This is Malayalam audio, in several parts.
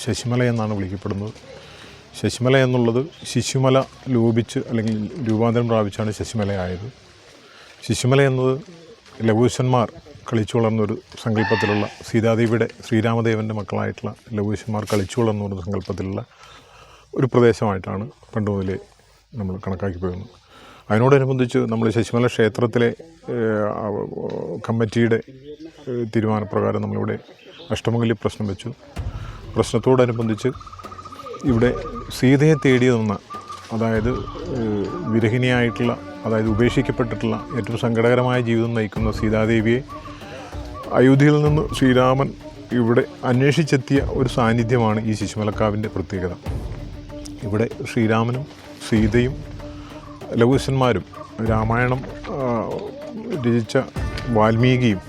ശശിമല എന്നാണ് വിളിക്കപ്പെടുന്നത്. ശശിമല എന്നുള്ളത് ശിശുമല ലോപിച്ച് അല്ലെങ്കിൽ രൂപാന്തരം പ്രാപിച്ചാണ് ശശിമലയായത്. ശിശുമല എന്നത് ലഘുശന്മാർ കളിച്ചു വളർന്നൊരു സങ്കല്പത്തിലുള്ള സീതാദേവിയുടെ ശ്രീരാമദേവൻ്റെ മക്കളായിട്ടുള്ള ലഘുശന്മാർ കളിച്ചു വളർന്നൊരു സങ്കല്പത്തിലുള്ള ഒരു പ്രദേശമായിട്ടാണ് പണ്ട് മുതലേ നമ്മൾ കണക്കാക്കി പോയിരുന്നത്. അതിനോടനുബന്ധിച്ച് നമ്മൾ ശശിമല ക്ഷേത്രത്തിലെ കമ്മിറ്റിയുടെ തീരുമാനപ്രകാരം നമ്മളിവിടെ അഷ്ടമംഗല്യ പ്രശ്നം വെച്ചു. പ്രശ്നത്തോടനുബന്ധിച്ച് ഇവിടെ സീതയെ തേടി നിന്ന, അതായത് വിരഹിണിയായിട്ടുള്ള, അതായത് ഉപേക്ഷിക്കപ്പെട്ടിട്ടുള്ള ഏറ്റവും സങ്കടകരമായ ജീവിതം നയിക്കുന്ന സീതാദേവിയെ അയോധ്യയിൽ നിന്ന് ശ്രീരാമൻ ഇവിടെ അന്വേഷിച്ചെത്തിയ ഒരു സാന്നിധ്യമാണ് ഈ ശിശുമലക്കാവിൻ്റെ പ്രത്യേകത. ഇവിടെ ശ്രീരാമനും സീതയും ലഘുശന്മാരും രാമായണം രചിച്ച വാൽമീകിയും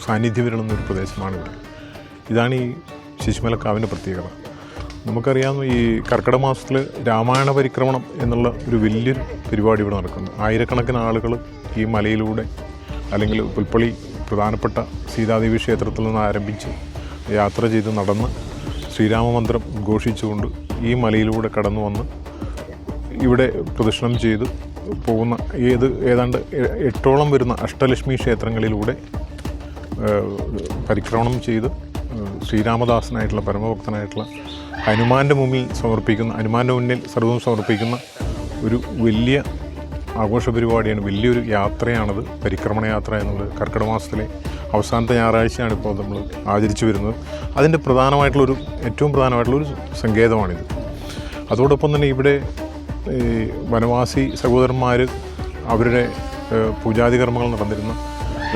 സാന്നിധ്യം വരുന്നൊരു പ്രദേശമാണ് ഇവിടെ. ഇതാണ് ഈ ശിശുമലക്കാവിൻ്റെ പ്രത്യേകത. നമുക്കറിയാം, ഈ കർക്കിടക മാസത്തിൽ രാമായണ പരിക്രമണം എന്നുള്ള ഒരു വലിയൊരു പരിപാടി ഇവിടെ നടക്കുന്നു. ആയിരക്കണക്കിന് ആളുകൾ ഈ മലയിലൂടെ, അല്ലെങ്കിൽ പുൽപ്പള്ളി പ്രധാനപ്പെട്ട സീതാദേവി ക്ഷേത്രത്തിൽ നിന്ന് ആരംഭിച്ച് യാത്ര ചെയ്ത് നടന്ന് ശ്രീരാമമന്ത്രം ഉദ്ഘോഷിച്ചുകൊണ്ട് ഈ മലയിലൂടെ കടന്നു വന്ന് ഇവിടെ പ്രദക്ഷിണം ചെയ്ത് പോകുന്ന ഏതാണ്ട് 8ഓളം വരുന്ന അഷ്ടലക്ഷ്മി ക്ഷേത്രങ്ങളിലൂടെ പരിക്രമണം ചെയ്ത് ശ്രീരാമദാസനായിട്ടുള്ള പരമഭക്തനായിട്ടുള്ള ഹനുമാൻ്റെ മുന്നിൽ സർവ്വം സമർപ്പിക്കുന്ന ഒരു വലിയ ആഘോഷ പരിപാടിയാണ്, വലിയൊരു യാത്രയാണത്. പരിക്രമണ യാത്ര എന്നുള്ളത് കർക്കിടക മാസത്തിലെ അവസാനത്തെ ഞായറാഴ്ചയാണ് ഇപ്പോൾ നമ്മൾ ആചരിച്ചു വരുന്നത്. അതിൻ്റെ ഏറ്റവും പ്രധാനമായിട്ടുള്ളൊരു സങ്കേതമാണിത്. അതോടൊപ്പം തന്നെ ഇവിടെ വനവാസി സഹോദരന്മാർ അവരുടെ പൂജാതി കർമ്മങ്ങൾ നടന്നിരുന്ന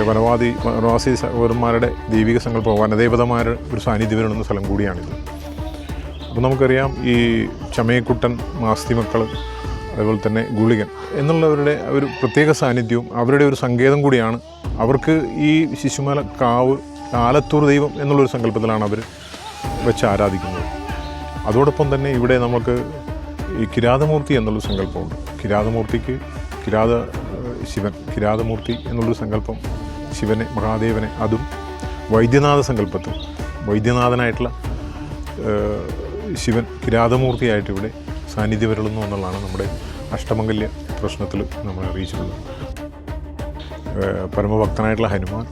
വനവാസി സഹോദരന്മാരുടെ ദൈവിക സങ്കല്പം, വനദേവതമാരുടെ ഒരു സാന്നിധ്യം വരുന്ന സ്ഥലം കൂടിയാണിത്. അപ്പോൾ നമുക്കറിയാം, ഈ ചമയക്കുട്ടൻ, മാസ്തിമക്കൾ, അതുപോലെ തന്നെ ഗുളികൻ എന്നുള്ളവരുടെ ഒരു പ്രത്യേക സാന്നിധ്യവും അവരുടെ ഒരു സങ്കേതം കൂടിയാണ്. അവർക്ക് ഈ ശിശുമല കാവ് ആലത്തൂർ ദൈവം എന്നുള്ളൊരു സങ്കല്പത്തിലാണ് അവർ വെച്ച് ആരാധിക്കുന്നത്. അതോടൊപ്പം തന്നെ ഇവിടെ നമുക്ക് ഈ കിരാതമൂർത്തി എന്നുള്ളൊരു സങ്കല്പമുണ്ട്. കിരാതമൂർത്തിക്ക് കിരാതമൂർത്തി എന്നുള്ളൊരു സങ്കല്പം ശിവനെ, മഹാദേവനെ, അതും വൈദ്യനാഥ സങ്കല്പത്തിൽ വൈദ്യനാഥനായിട്ടുള്ള ശിവൻ കിരാതമൂർത്തിയായിട്ട് ഇവിടെ സാന്നിധ്യം വരുന്നു എന്നുള്ളതാണ് നമ്മുടെ അഷ്ടമംഗല്യ പ്രശ്നത്തിൽ നമ്മൾ അറിയിച്ചിട്ടുള്ളത്. പരമഭക്തനായിട്ടുള്ള ഹനുമാൻ,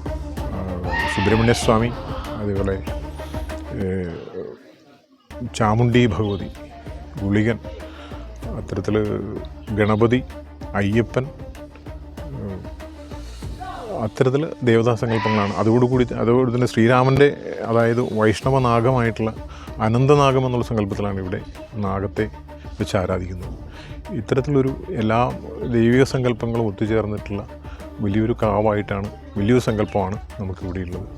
സുബ്രഹ്മണ്യസ്വാമി, അതേപോലെ ചാമുണ്ഡി ഭഗവതി, ഗുളികൻ, അത്തരത്തിൽ ഗണപതി, അയ്യപ്പൻ, അത്തരത്തിൽ ദേവതാസങ്കല്പങ്ങളാണ്. അതോടുകൂടി തന്നെ ശ്രീരാമൻ്റെ, അതായത് വൈഷ്ണവനാഗമായിട്ടുള്ള അനന്തനാഗം എന്നുള്ള സങ്കല്പത്തിലാണ് ഇവിടെ നാഗത്തെ വെച്ച് ആരാധിക്കുന്നത്. ഇത്തരത്തിലൊരു എല്ലാ ദൈവിക സങ്കല്പങ്ങളും ഒത്തുചേർന്നിട്ടുള്ള വലിയൊരു കാവായിട്ടാണ്, വലിയൊരു സങ്കല്പമാണ് നമുക്കിവിടെയുള്ളത്.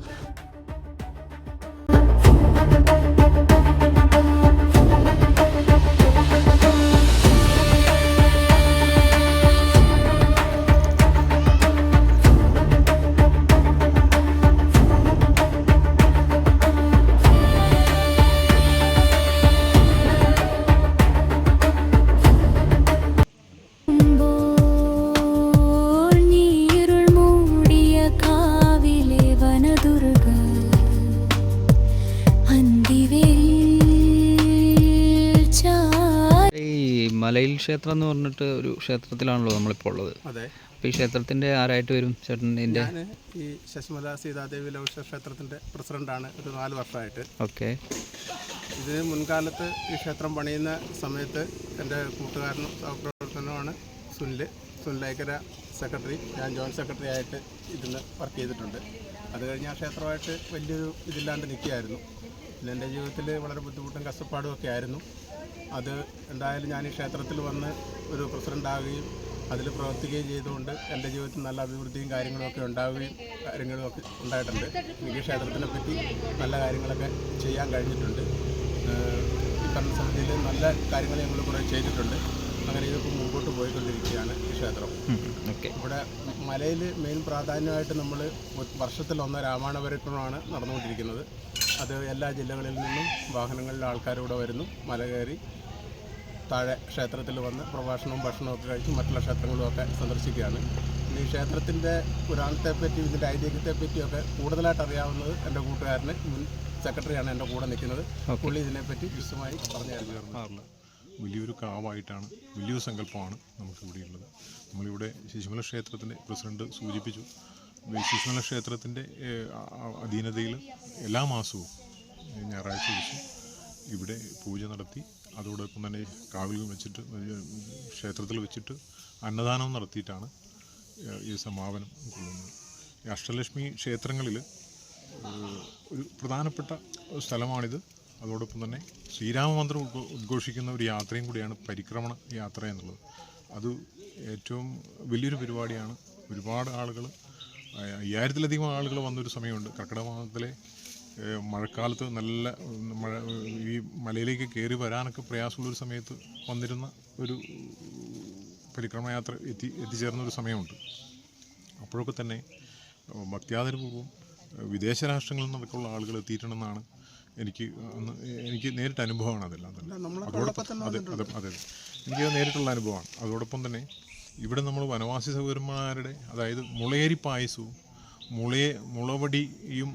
മലയിൽ ക്ഷേത്രം എന്ന് പറഞ്ഞിട്ട് ഒരു ക്ഷേത്രത്തിലാണല്ലോ നമ്മളിപ്പോൾ ഉള്ളത്. അതെ. അപ്പോൾ ഈ ക്ഷേത്രത്തിൻ്റെ ആരായിട്ട് വരും ചേട്ടൻ്റെ? ഞാൻ ഈ ശശിമല സീതാദേവി ലഘുക്ഷേത്ര ക്ഷേത്രത്തിൻ്റെ പ്രസിഡൻ്റാണ് ഒരു 4 വർഷമായിട്ട്. ഓക്കെ. ഇതിന് മുൻകാലത്ത് ഈ ക്ഷേത്രം പണിയുന്ന സമയത്ത് എൻ്റെ കൂട്ടുകാരനും സഹപ്രവർത്തനവുമാണ് സുനിലേക്കര സെക്രട്ടറി. ഞാൻ ജോയിൻറ്റ് സെക്രട്ടറി ആയിട്ട് ഇതിന് വർക്ക് ചെയ്തിട്ടുണ്ട്. അത് കഴിഞ്ഞ് ആ ക്ഷേത്രമായിട്ട് വലിയൊരു ഇതില്ലാണ്ട് നിൽക്കുകയായിരുന്നു. പിന്നെ എൻ്റെ ജീവിതത്തിൽ വളരെ ബുദ്ധിമുട്ടും കഷ്ടപ്പാടും ഒക്കെ ആയിരുന്നു. അത് എന്തായാലും ഞാൻ ഈ ക്ഷേത്രത്തിൽ വന്ന് ഒരു പ്രസിഡൻ്റാവുകയും അതിൽ പ്രവർത്തിക്കുകയും ചെയ്തുകൊണ്ട് എൻ്റെ ജീവിതത്തിൽ നല്ല അഭിവൃദ്ധിയും കാര്യങ്ങളുമൊക്കെ കാര്യങ്ങളുമൊക്കെ ഉണ്ടായിട്ടുണ്ട്. എനിക്ക് ക്ഷേത്രത്തിനെ പറ്റി നല്ല കാര്യങ്ങളൊക്കെ ചെയ്യാൻ കഴിഞ്ഞിട്ടുണ്ട്. ഈ ഭരണസമിതിയിൽ നല്ല കാര്യങ്ങൾ ഞങ്ങൾ കുറേ ചെയ്തിട്ടുണ്ട്. അങ്ങനെ ഇതിപ്പോൾ മുമ്പോട്ട് പോയിക്കൊണ്ടിരിക്കുകയാണ് ഈ ക്ഷേത്രം. ഇവിടെ മലയിൽ മെയിൻ പ്രാധാന്യമായിട്ട് നമ്മൾ വർഷത്തിലൊന്ന് രാമായണ പരിക്രമണമാണ് നടന്നുകൊണ്ടിരിക്കുന്നത്. അത് എല്ലാ ജില്ലകളിൽ നിന്നും വാഹനങ്ങളിൽ ആൾക്കാരിവിടെ വരുന്നു, മല കയറി താഴെ ക്ഷേത്രത്തിൽ വന്ന് പ്രഭാഷണവും ഭക്ഷണമൊക്കെ കഴിച്ച് മറ്റുള്ള ക്ഷേത്രങ്ങളുമൊക്കെ സന്ദർശിക്കുകയാണ്. ഈ ക്ഷേത്രത്തിൻ്റെ പുരാണത്തെപ്പറ്റി, ഇതിൻ്റെ ഐതിഹ്യത്തെപ്പറ്റിയൊക്കെ കൂടുതലായിട്ട് അറിയാവുന്നത് എൻ്റെ കൂട്ടുകാരന് സെക്രട്ടറിയാണ് എൻ്റെ കൂടെ നിൽക്കുന്നത്. പുള്ളി ഇതിനെപ്പറ്റി വിശദമായി പറഞ്ഞു തരുന്നത്. വലിയൊരു കാവായിട്ടാണ്, വലിയൊരു സങ്കല്പമാണ് നമുക്കിവിടെയുള്ളത്. നമ്മളിവിടെ ശിശുമല ക്ഷേത്രത്തിൻ്റെ പ്രസിഡന്റ് സൂചിപ്പിച്ചു, ശിശുമല ക്ഷേത്രത്തിൻ്റെ അധീനതയിൽ എല്ലാ മാസവും ഞായറാഴ്ച ദിവസം ഇവിടെ പൂജ നടത്തി, അതോടൊപ്പം തന്നെ കാവിൽ വെച്ചിട്ട് ക്ഷേത്രത്തിൽ വെച്ചിട്ട് അന്നദാനം നടത്തിയിട്ടാണ് ഈ സമാപനം കൊള്ളുന്നത്. ഈ അഷ്ടലക്ഷ്മി ക്ഷേത്രങ്ങളിൽ ഒരു പ്രധാനപ്പെട്ട സ്ഥലമാണിത്. അതോടൊപ്പം തന്നെ ശ്രീരാമമന്ത്രം ഉദ്ഘോഷിക്കുന്ന ഒരു യാത്രയും കൂടിയാണ് പരിക്രമണ യാത്ര എന്നുള്ളത്. അത് ഏറ്റവും വലിയൊരു പരിപാടിയാണ്. ഒരുപാട് ആളുകൾ, 5000-ലധികം ആളുകൾ വന്നൊരു സമയമുണ്ട്. കർക്കിടക മാസത്തിലെ മഴക്കാലത്ത് നല്ല മഴ, ഈ മലയിലേക്ക് കയറി വരാനൊക്കെ പ്രയാസമുള്ളൊരു സമയത്ത് വന്നിരുന്ന ഒരു പരിക്രമയാത്ര എത്തിച്ചേർന്നൊരു സമയമുണ്ട്. അപ്പോഴൊക്കെ തന്നെ ഭക്ത്യാദരപൂർവ്വം വിദേശ രാഷ്ട്രങ്ങളിൽ നിന്നൊക്കെയുള്ള ആളുകൾ എത്തിയിട്ടുണ്ടെന്നാണ് എനിക്ക് നേരിട്ട് അനുഭവമാണ് അതെല്ലാം തന്നെ. അതോടൊപ്പം അതെ എനിക്ക് നേരിട്ടുള്ള അനുഭവമാണ്. അതോടൊപ്പം തന്നെ ഇവിടെ നമ്മൾ വനവാസി സഹോദരന്മാരുടെ, അതായത് മുളയേരി പായസവും മുളവടിയും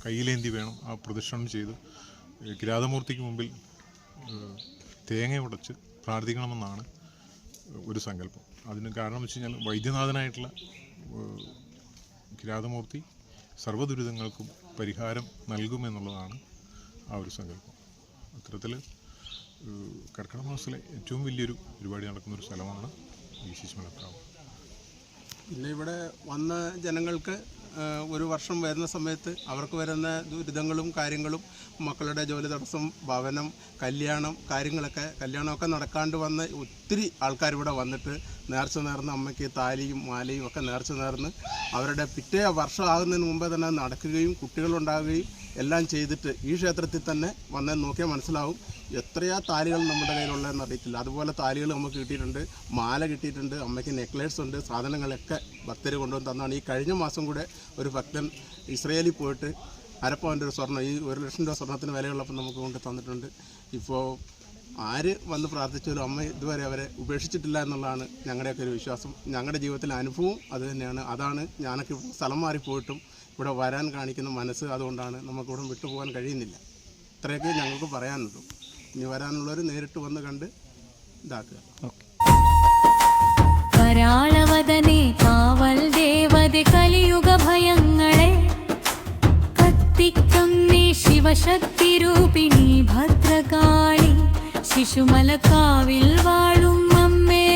കയ്യിലേന്തി വേണം ആ പ്രദക്ഷിണം ചെയ്ത് കിരാതമൂർത്തിക്ക് മുമ്പിൽ തേങ്ങ ഉടച്ച് പ്രാർത്ഥിക്കണമെന്നാണ് ഒരു സങ്കല്പം. അതിന് കാരണം വെച്ച് കഴിഞ്ഞാൽ വൈദ്യനാഥനായിട്ടുള്ള കിരാതമൂർത്തി സർവ്വദുരിതങ്ങൾക്കും പരിഹാരം നൽകുമെന്നുള്ളതാണ് ആ ഒരു സങ്കല്പം. അത്തരത്തിൽ കർക്കിടക മാസത്തിലെ ഏറ്റവും വലിയൊരു പരിപാടി നടക്കുന്നൊരു സ്ഥലമാണ് ഈ ശിശുമലക്കാവ്. പിന്നെ ഇവിടെ വന്ന ജനങ്ങൾക്ക് ഒരു വർഷം വരുന്ന സമയത്ത് അവർക്ക് വരുന്ന ദുരിതങ്ങളും കാര്യങ്ങളും, മക്കളുടെ ജോലി തടസ്സം, ഭവനം, കല്യാണമൊക്കെ നടക്കാണ്ട് വന്ന ഒത്തിരി ആൾക്കാർ ഇവിടെ വന്നിട്ട് നേർച്ച നേർന്ന് അമ്മയ്ക്ക് താലിയും മാലയും ഒക്കെ നേർച്ച നേർന്ന് അവരുടെ പിറ്റേ വർഷം ആകുന്നതിന് മുമ്പേ തന്നെ നടക്കുകയും കുട്ടികളുണ്ടാകുകയും എല്ലാം ചെയ്തിട്ട് ഈ ക്ഷേത്രത്തിൽ തന്നെ വന്നെന്ന് നോക്കിയാൽ മനസ്സിലാവും എത്രയാ താലികൾ നമ്മുടെ കയ്യിലുള്ളതെന്ന് അറിയത്തില്ല. അതുപോലെ താലികൾ നമുക്ക് കിട്ടിയിട്ടുണ്ട്, മാല കിട്ടിയിട്ടുണ്ട്, അമ്മയ്ക്ക് നെക്ലേസ് ഉണ്ട്, സാധനങ്ങളൊക്കെ ഭക്തർ കൊണ്ടുവന്ന് തന്നാണ്. ഈ കഴിഞ്ഞ മാസം കൂടെ ഒരു ഭക്തൻ ഇസ്രയേലിൽ പോയിട്ട് അരപ്പവൻ്റെ ഒരു സ്വർണ്ണം, ഈ 1,00,000 രൂപ സ്വർണ്ണത്തിന് വിലയുള്ളപ്പോൾ നമുക്ക് കൊണ്ട് തന്നിട്ടുണ്ട്. ഇപ്പോൾ ആര് വന്ന് പ്രാർത്ഥിച്ചാലും അമ്മ ഇതുവരെ അവരെ ഉപേക്ഷിച്ചിട്ടില്ല എന്നുള്ളതാണ് ഞങ്ങളുടെയൊക്കെ ഒരു വിശ്വാസം. ഞങ്ങളുടെ ജീവിതത്തിലെ അനുഭവം അത് തന്നെയാണ്. അതാണ് ഞാനൊക്കെ സ്ഥലം മാറിപ്പോയിട്ടും ഇവിടെ വരാൻ കാണിക്കുന്ന മനസ്സ്. അതുകൊണ്ടാണ് നമുക്കിവിടെ വിട്ടുപോകാൻ കഴിയുന്നില്ല. ഇത്രയൊക്കെ ഞങ്ങൾക്ക് പറയാനുള്ളൂ. ഇനി വരാനുള്ളവർ നേരിട്ട് വന്ന് കണ്ട് ഇതാക്കുക. കരാളവദനേ കാവൽ ദേവതേ കലിയുഗ ഭയങ്ങളെ കത്തിക്കുന്നേ ശിവശക്തി രൂപിണി ഭദ്രകാളി ശിശുമലക്കാവിൽ വാഴും അമ്മേ.